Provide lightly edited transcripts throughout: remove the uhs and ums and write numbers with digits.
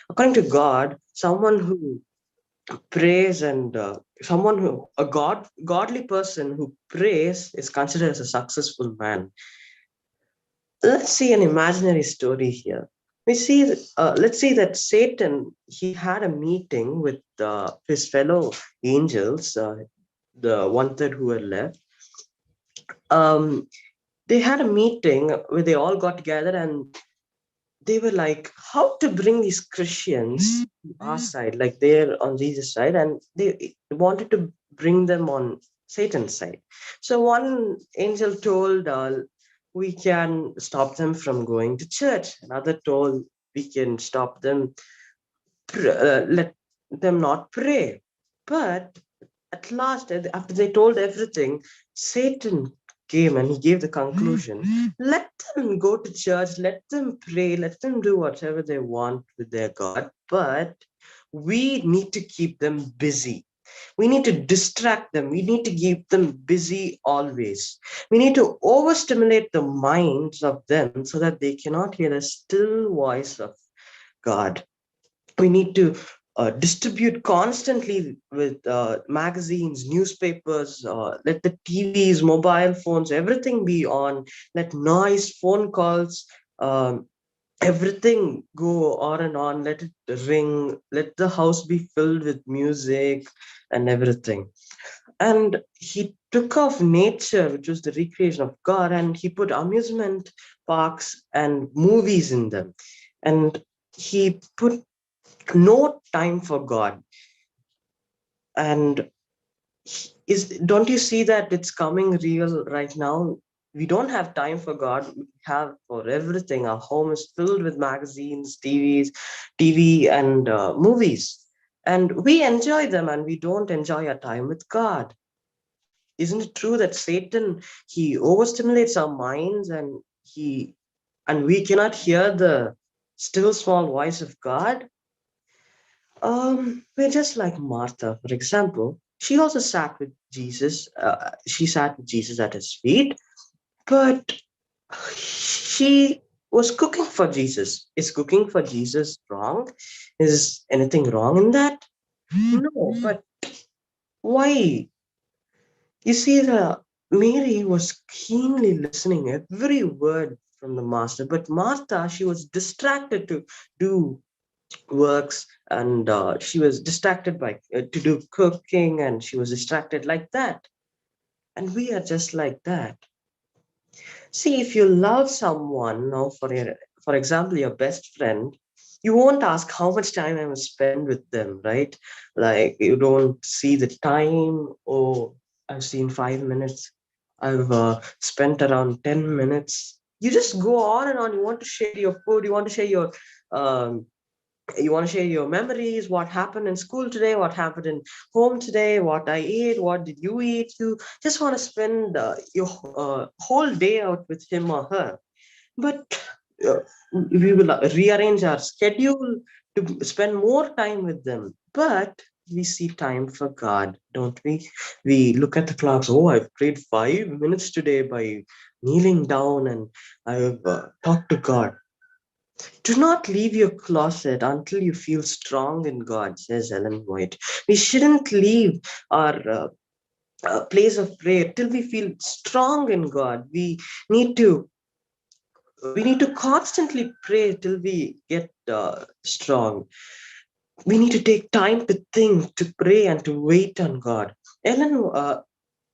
According to God, someone who prays and someone who a godly person who prays is considered as a successful man. Let's see an imaginary story here. Let's see that Satan, he had a meeting with his fellow angels, the one third who were left. Um, they had a meeting where they all got together and they were like, how to bring these Christians to our side, like they're on Jesus' side, and they wanted to bring them on Satan's side. So one angel told, we can stop them from going to church. Another told, we can stop them, let them not pray. But at last, after they told everything, Satan came and he gave the conclusion. Let them go to church, let them pray, let them do whatever they want with their God, but we need to keep them busy. We need to distract them. We need to keep them busy always. We need to overstimulate the minds of them so that they cannot hear the still voice of God. We need to distribute constantly with magazines, newspapers, let the TVs, mobile phones, everything be on, let noise, phone calls, um, everything go on and on, let it ring, let the house be filled with music and everything. And he took off nature, which was the recreation of God, and he put amusement parks and movies in them. And he put no time for God. And is don't you see that it's coming real right now? We don't have time for God. We have for everything. Our home is filled with magazines, TV, and movies, and we enjoy them, and we don't enjoy our time with God. Isn't it true that Satan, he overstimulates our minds, and we cannot hear the still small voice of God? We're just like Martha, for example. She also sat with Jesus. She sat with Jesus at his feet, but she was cooking for Jesus. Is cooking for Jesus wrong? Is anything wrong in that? No, but why? You see, the Mary was keenly listening every word from the master, but Martha, she was distracted to do works, and she was distracted by to do cooking, and she was distracted like that. And we are just like that. See, if you love someone, no, for example, your best friend, you won't ask how much time I will spend with them, right? Like you don't see the time. Oh, I've seen 5 minutes. I've spent around 10 minutes. You just go on and on. You want to share your food. Um, you want to share your memories, what happened in school today, what happened in home today, what I ate, what did you eat. You just want to spend your whole day out with him or her. But uh, we will rearrange our schedule to spend more time with them. But we see time for God, don't we? We look at the clocks. Oh, I've prayed 5 minutes today by kneeling down, and I've talked to God. Do not leave your closet until you feel strong in God, says Ellen White. We shouldn't leave our place of prayer till we feel strong in God. Need to we need to constantly pray till we get strong. We need to take time to think, to pray, and to wait on God. Ellen,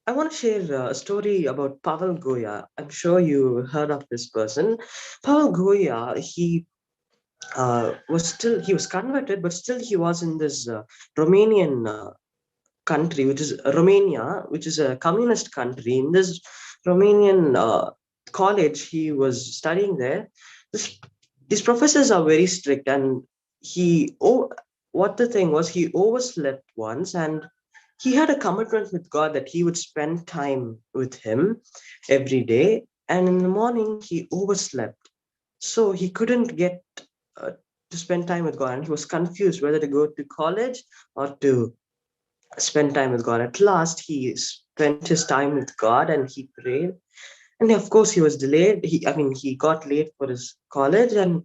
I want to share a story about Pavel Goya. I'm sure you heard of this person. Pavel Goya, he was converted, but still he was in this Romanian country, which is Romania, which is a communist country. In this Romanian college, he was studying there. This, these professors are very strict, and what the thing was, he overslept once, and he had a commitment with God that he would spend time with him every day. And in the morning, he overslept, so he couldn't get uh, to spend time with God, and he was confused whether to go to college or to spend time with God. At last, he spent his time with God and he prayed. And of course, he was delayed. He got late for his college. And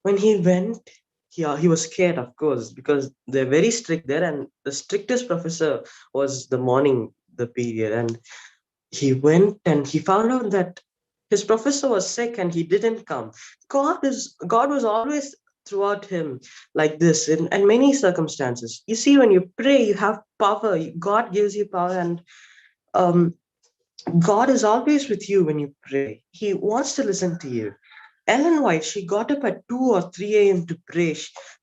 when he went, he was scared, of course, because they're very strict there, and the strictest professor was the morning the period, and he went and he found out that his professor was sick and he didn't come. God was always throughout him like this in many circumstances. You see, when you pray, you have power. God gives you power, and um, God is always with you when you pray. He wants to listen to you. Ellen White, she got up at 2 or 3 a.m. to pray.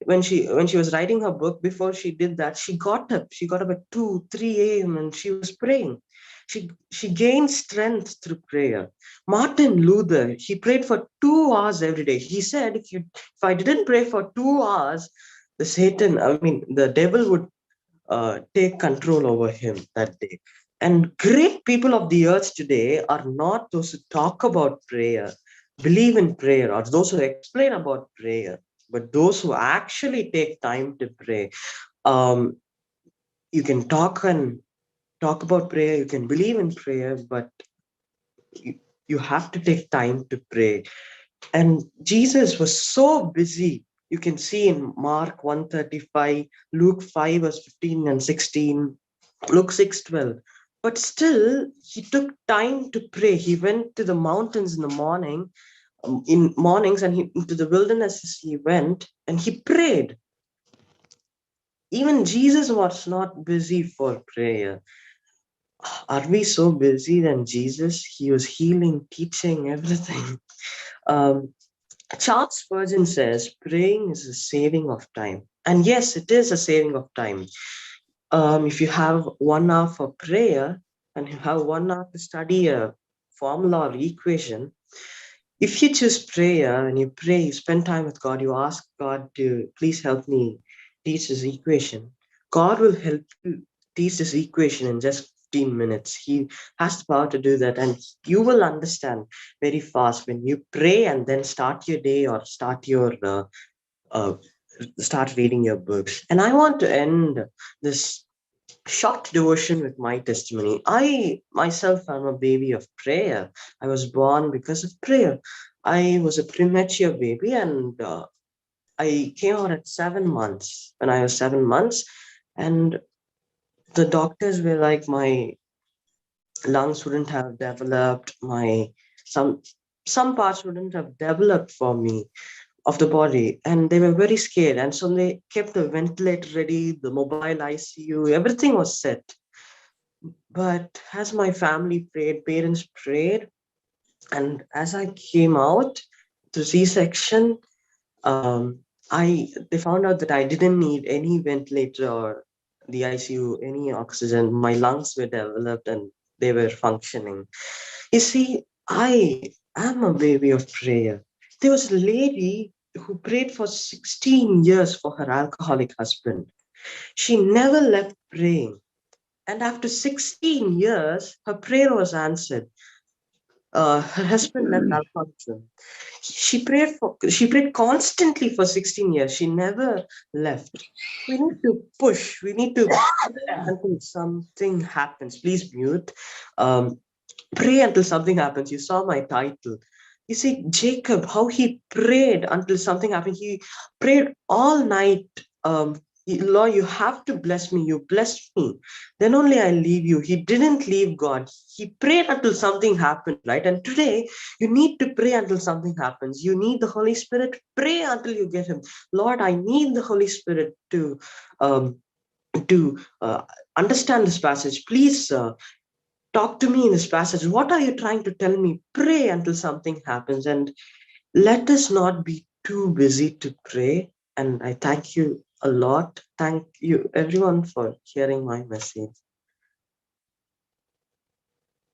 When she was writing her book, before she did that, she got up. She got up at 2, 3 a.m. and she was praying. She gained strength through prayer. Martin Luther, he prayed for 2 hours every day. He said, if I didn't pray for 2 hours, the devil would take control over him that day. And great people of the earth today are not those who talk about prayer, believe in prayer, or those who explain about prayer, but those who actually take time to pray. Um, you can talk about prayer, you can believe in prayer, but you, you have to take time to pray. And Jesus was so busy. You can see in Mark 135, Luke 5, verse 15 and 16, Luke 6:12. But still, he took time to pray. He went to the mountains in the morning, in mornings, and into the wilderness he went, and he prayed. Even Jesus was not busy for prayer. Are we so busy than Jesus? He was healing, teaching, everything. Um, Charles Spurgeon says praying is a saving of time. And yes, it is a saving of time. If you have 1 hour for prayer and you have 1 hour to study a formula or equation, if you choose prayer and you pray, you spend time with God, you ask God to please help me teach this equation, God will help you teach this equation in just 15 minutes. He has the power to do that, and you will understand very fast when you pray and then start your day or uh, start reading your books. And I want to end this short devotion with my testimony. I myself am a baby of prayer. I was born because of prayer. I was a premature baby, and I came out at 7 months. When I was 7 months, and the doctors were like, my lungs wouldn't have developed, my some some parts wouldn't have developed for me of the body, and they were very scared, and so they kept the ventilator ready, the mobile ICU, everything was set. But as my family prayed, parents prayed, and as I came out through C-section, um, I they found out that I didn't need any ventilator or the ICU, any oxygen. My lungs were developed and they were functioning. You see, I am a baby of prayer. There was a lady who prayed for 16 years for her alcoholic husband. She never left praying. And after 16 years, her prayer was answered. Her husband left alcoholism. She prayed constantly for 16 years. She never left. We need to push. We need to pray until something happens. Please mute. Um, Pray until something happens. You saw my title. You see, Jacob, how he prayed until something happened. He prayed all night. Lord, you have to bless me. You blessed me. Then only I leave you. He didn't leave God. He prayed until something happened, right? And today, you need to pray until something happens. You need the Holy Spirit. Pray until you get Him. Lord, I need the Holy Spirit um, to understand this passage. Please talk to me in this passage. What are you trying to tell me? Pray until something happens. And let us not be too busy to pray. And I thank you a lot. Thank you, everyone, for hearing my message.